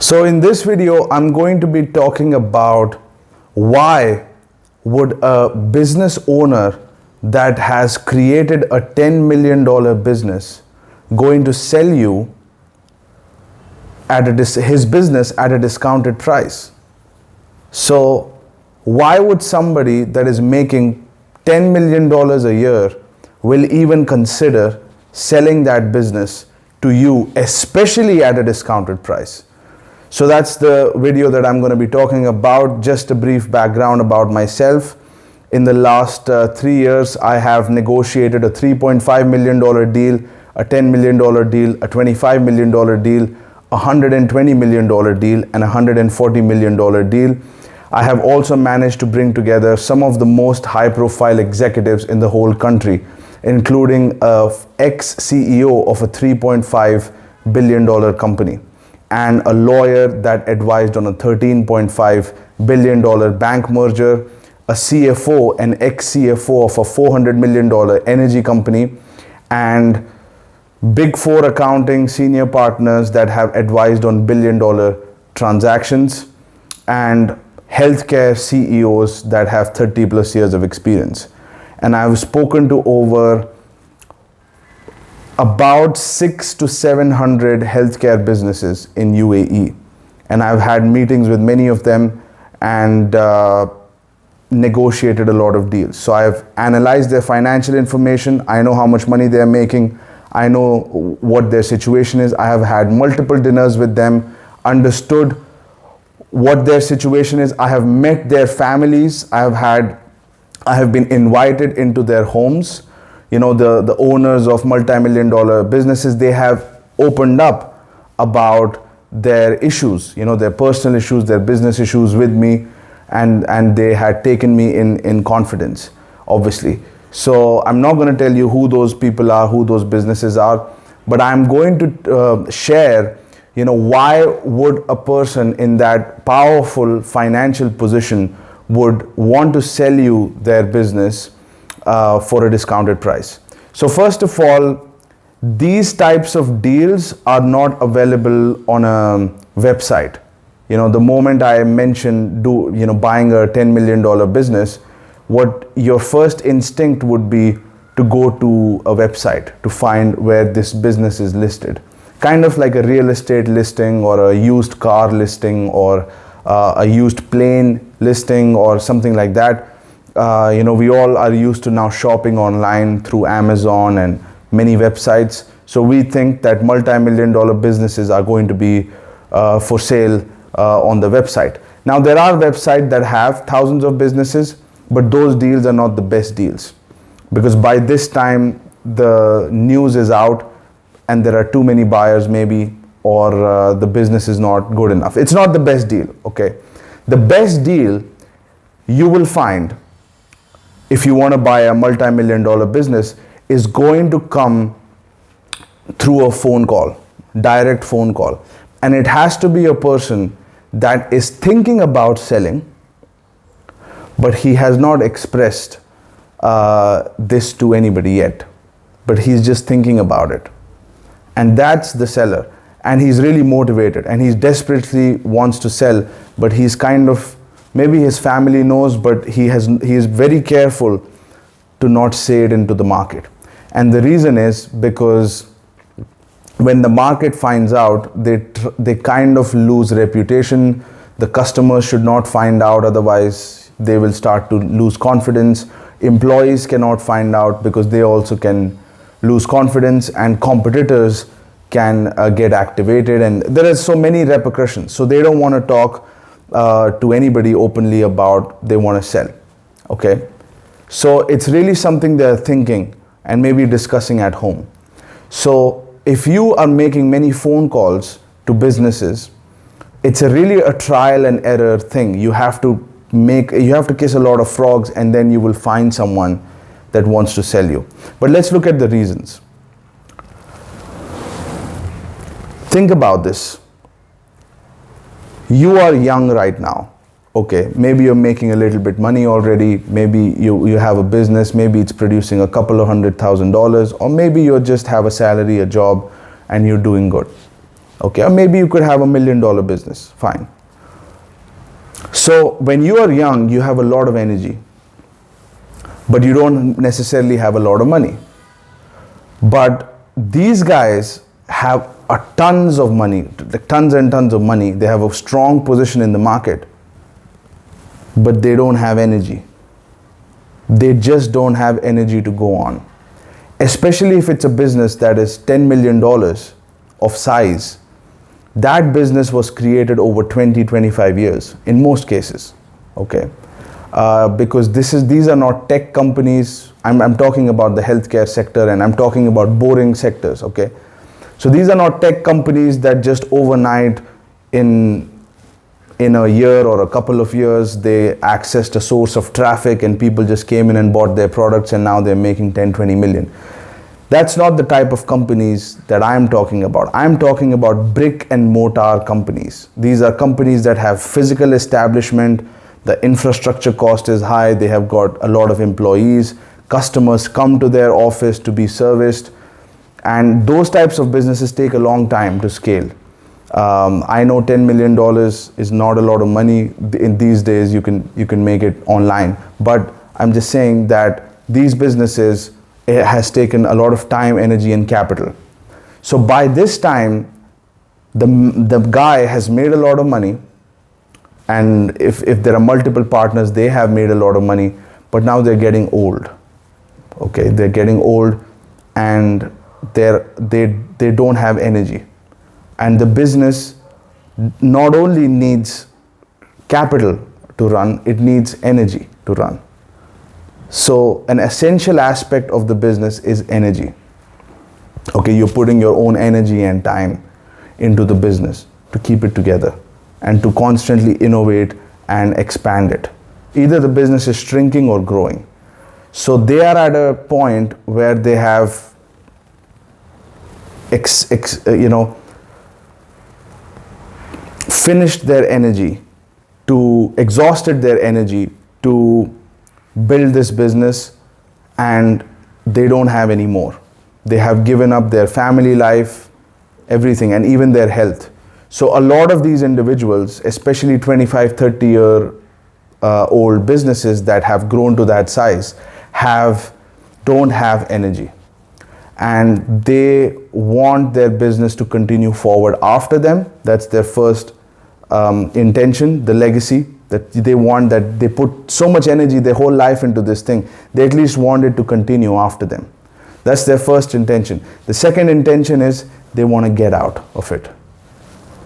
So in this video, I'm going to be talking about why would a business owner that has created a $10 million business going to sell you at his business at a discounted price. So why would somebody that is making $10 million a year will even consider selling that business to you, especially at a discounted price? So that's the video that I'm going to be talking about. Just a brief background about myself. In the last 3 years, I have negotiated a $3.5 million deal, a $10 million deal, a $25 million deal, a $120 million deal, and a $140 million deal. I have also managed to bring together some of the most high-profile executives in the whole country, including an ex-CEO of a $3.5 billion company, and a lawyer that advised on a $13.5 billion bank merger, a CFO, an ex-CFO of a $400 million energy company, and Big Four accounting senior partners that have advised on billion-dollar transactions, and healthcare CEOs that have 30 plus years of experience. And I've spoken to over about 600 to 700 healthcare businesses in UAE. And I've had meetings with many of them and negotiated a lot of deals. So I've analyzed their financial information. I know how much money they're making. I know what their situation is. I have had multiple dinners with them, understood what their situation is. I have met their families. I have been invited into their homes. You know, the owners of multi-million dollar businesses, they have opened up about their issues, you know, their personal issues, their business issues with me, and they had taken me in confidence, obviously. So I'm not going to tell you who those people are, who those businesses are, but I'm going to share, you know, why would a person in that powerful financial position would want to sell you their business for a discounted price. So first of all, these types of deals are not available on a website. You know, the moment I mentioned buying a $10 million business, what your first instinct would be to go to a website to find where this business is listed. Kind of like a real estate listing or a used car listing or a used plane listing or something like that. We all are used to now shopping online through Amazon and many websites. So we think that multi-million dollar businesses are going to be for sale on the website. Now there are websites that have thousands of businesses, but those deals are not the best deals, because by this time the news is out and there are too many buyers maybe, or the business is not good enough. It's not the best deal, okay? The best deal you will find if you want to buy a multi-million dollar business is going to come through a phone call, direct phone call. And it has to be a person that is thinking about selling, but he has not expressed this to anybody yet, but he's just thinking about it. And that's the seller. And he's really motivated and he desperately wants to sell, but he's kind of, maybe his family knows, but he is very careful to not say it into the market. And the reason is because when the market finds out, they kind of lose reputation. The customers should not find out, otherwise they will start to lose confidence. Employees cannot find out because they also can lose confidence, and competitors can get activated, and there are so many repercussions. So they don't want to talk to anybody openly about they want to sell. Okay, so it's really something they're thinking and maybe discussing at home. So if you are making many phone calls to businesses, it's really a trial and error thing. You have to kiss a lot of frogs, and then you will find someone that wants to sell you. But let's look at the reasons. Think about this. You are young right now. Okay, maybe you're making a little bit money already. Maybe you have a business. Maybe it's producing a couple of $100,000, or maybe you just have a salary, a job, and you're doing good. Okay, or maybe you could have $1 million business, fine. So when you are young, you have a lot of energy, but you don't necessarily have a lot of money. But these guys have tons of money, tons and tons of money. They have a strong position in the market, but they don't have energy. They just don't have energy to go on. Especially if it's a business that is $10 million of size. That business was created over 20-25 years in most cases. Okay, because these are not tech companies. I'm talking about the healthcare sector, and I'm talking about boring sectors. Okay, so these are not tech companies that just overnight in a year or a couple of years they accessed a source of traffic and people just came in and bought their products and now they're making 10-20 million. That's not the type of companies that I'm talking about. I'm talking about brick and mortar companies. These are companies that have physical establishment, the infrastructure cost is high, they have got a lot of employees, customers come to their office to be serviced, and those types of businesses take a long time to scale. I know $10 million is not a lot of money. In these days, you can make it online. But I'm just saying that these businesses, it has taken a lot of time, energy, and capital. So by this time, the guy has made a lot of money, and if there are multiple partners, they have made a lot of money, but now they're getting old. Okay, they're getting old, and they don't have energy. And the business not only needs capital to run, it needs energy to run. So an essential aspect of the business is energy. Okay, you're putting your own energy and time into the business to keep it together and to constantly innovate and expand it. Either the business is shrinking or growing. So they are at a point where they have finished their energy, exhausted their energy to build this business, and they don't have any more. They have given up their family life, everything, and even their health. So a lot of these individuals, especially 25-30 year old businesses that have grown to that size, don't have energy, and they want their business to continue forward after them. That's their first intention, the legacy that they want, that they put so much energy, their whole life into this thing. They at least want it to continue after them. That's their first intention. The second intention is they want to get out of it.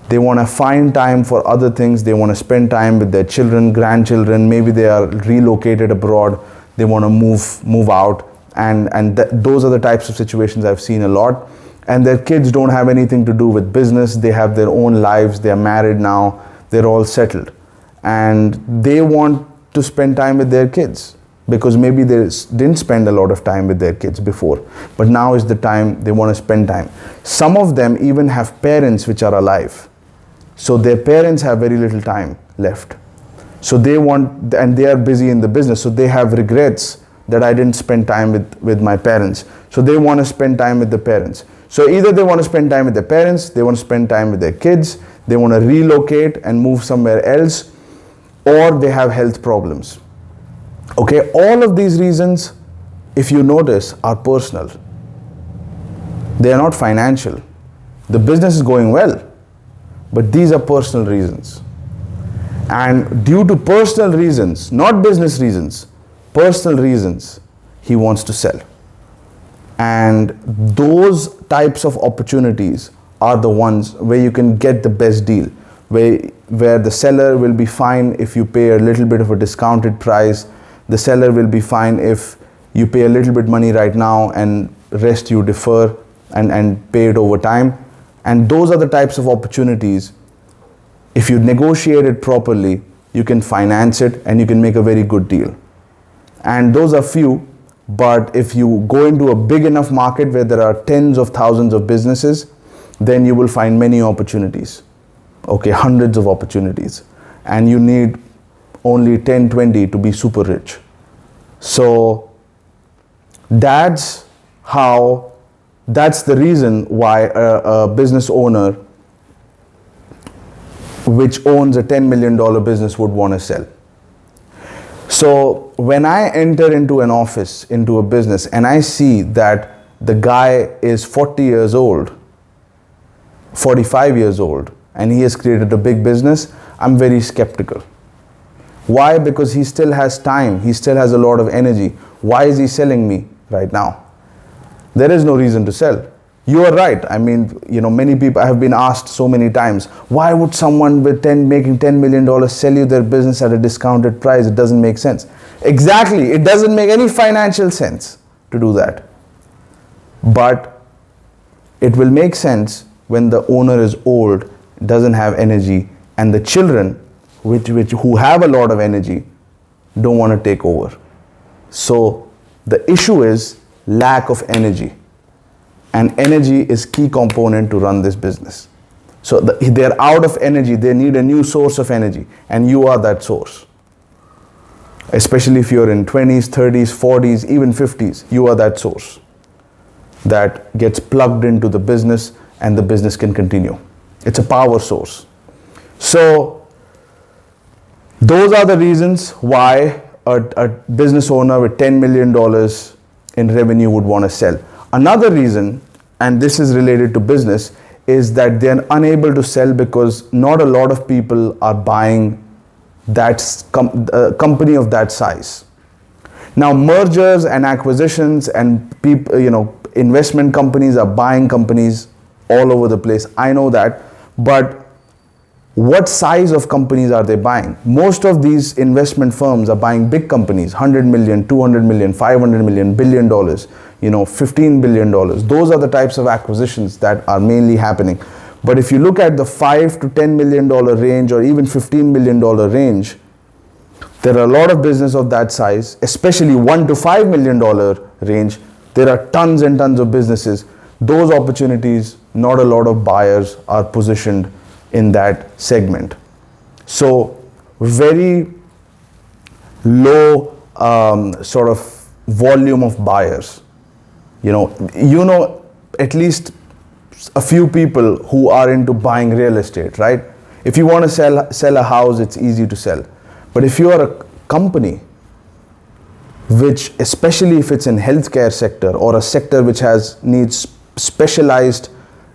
They want to find time for other things. They want to spend time with their children, grandchildren. Maybe they are relocated abroad. They want to move out. And those are the types of situations I've seen a lot. And their kids don't have anything to do with business. They have their own lives. They are married now. They're all settled. And they want to spend time with their kids because maybe they didn't spend a lot of time with their kids before. But now is the time they want to spend time. Some of them even have parents which are alive. So their parents have very little time left. So they want, and they are busy in the business. So they have regrets that I didn't spend time with my parents. So they want to spend time with the parents. So either they want to spend time with their parents, they want to spend time with their kids, they want to relocate and move somewhere else, or they have health problems. Okay, all of these reasons, if you notice, are personal. They are not financial. The business is going well, but these are personal reasons. And due to personal reasons, not business reasons, personal reasons, he wants to sell. And those types of opportunities are the ones where you can get the best deal, where the seller will be fine if you pay a little bit of a discounted price. The seller will be fine if you pay a little bit money right now and rest you defer and pay it over time. And those are the types of opportunities. If you negotiate it properly, you can finance it and you can make a very good deal. And those are few, but if you go into a big enough market where there are tens of thousands of businesses, then you will find many opportunities. Okay, hundreds of opportunities. And you need only 10, 20 to be super rich. So that's the reason why a business owner which owns a $10 million business would want to sell. So when I enter into an office, into a business, and I see that the guy is 40 years old, 45 years old, and he has created a big business, I'm very skeptical. Why? Because he still has time, he still has a lot of energy. Why is he selling me right now? There is no reason to sell. You are right. I mean, many people, I have been asked so many times, why would someone making $10 million sell you their business at a discounted price? It doesn't make sense. Exactly. It doesn't make any financial sense to do that. But it will make sense when the owner is old, doesn't have energy, and the children, who have a lot of energy, don't want to take over. So the issue is lack of energy. And energy is key component to run this business. So they're out of energy, they need a new source of energy, and you are that source. Especially if you're in 20s, 30s, 40s, even 50s, you are that source that gets plugged into the business and the business can continue. It's a power source. So those are the reasons why a business owner with $10 million in revenue would want to sell. Another reason, and this is related to business, is that they're unable to sell because not a lot of people are buying that company of that size. Now, mergers and acquisitions and investment companies are buying companies all over the place. I know that, but what size of companies are they buying? Most of these investment firms are buying big companies, 100 million, 200 million, 500 million, $1 billion, $15 billion. Those are the types of acquisitions that are mainly happening. But if you look at the $5 to $10 million range or even $15 million range, there are a lot of business of that size, especially $1 to $5 million range. There are tons and tons of businesses. Those opportunities, not a lot of buyers are positioned in that segment. So very low sort of volume of buyers. At least a few people who are into buying real estate, right? If you want to sell a house, it's easy to sell. But if you are a company, which especially if it's in healthcare sector or a sector which needs specialized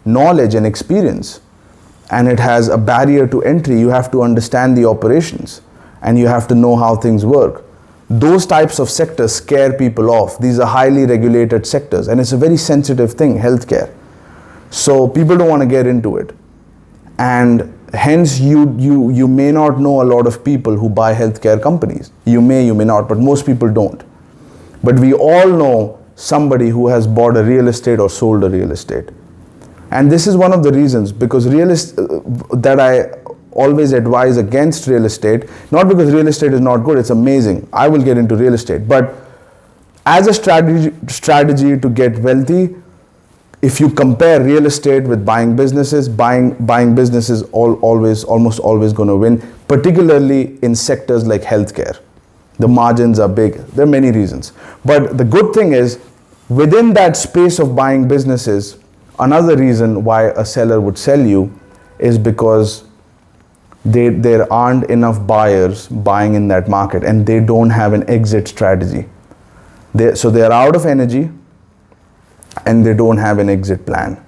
knowledge and experience, and it has a barrier to entry, you have to understand the operations and you have to know how things work. Those types of sectors scare people off. These are highly regulated sectors and it's a very sensitive thing, healthcare. So people don't want to get into it. And hence you may not know a lot of people who buy healthcare companies. You may not, but most people don't. But we all know somebody who has bought a real estate or sold a real estate. And this is one of the reasons, because that I always advise against real estate, not because real estate is not good, it's amazing. I will get into real estate. But as a strategy to get wealthy, if you compare real estate with buying businesses, buying businesses almost always going to win, particularly in sectors like healthcare. The margins are big. There are many reasons. But the good thing is, within that space of buying businesses, another reason why a seller would sell you is because there aren't enough buyers buying in that market and they don't have an exit strategy. So they're out of energy and they don't have an exit plan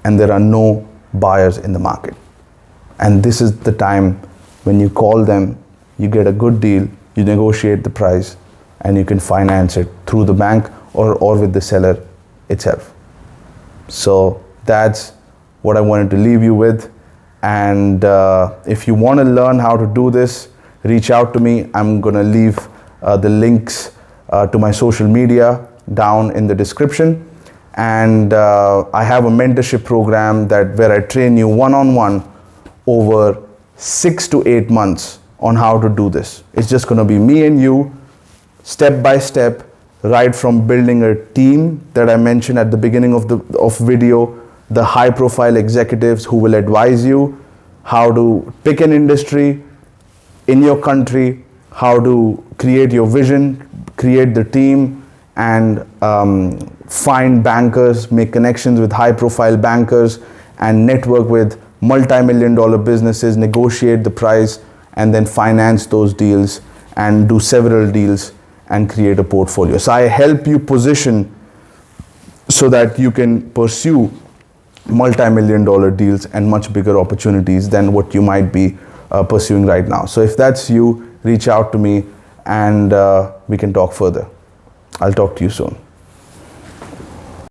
and there are no buyers in the market. And this is the time when you call them, you get a good deal, you negotiate the price and you can finance it through the bank or with the seller itself. So that's what I wanted to leave you with. And if you want to learn how to do this, reach out to me. I'm going to leave the links to my social media down in the description. And I have a mentorship program where I train you one-on-one over 6 to 8 months on how to do this. It's just going to be me and you, step by step, right from building a team that I mentioned at the beginning of video, the high profile executives who will advise you how to pick an industry in your country, how to create your vision, create the team, and find bankers, make connections with high profile bankers, and network with multi-million dollar businesses, negotiate the price, and then finance those deals and do several deals and create a portfolio. So I help you position so that you can pursue multi-million dollar deals and much bigger opportunities than what you might be pursuing right now. So if that's you, reach out to me and we can talk further. I'll talk to you soon.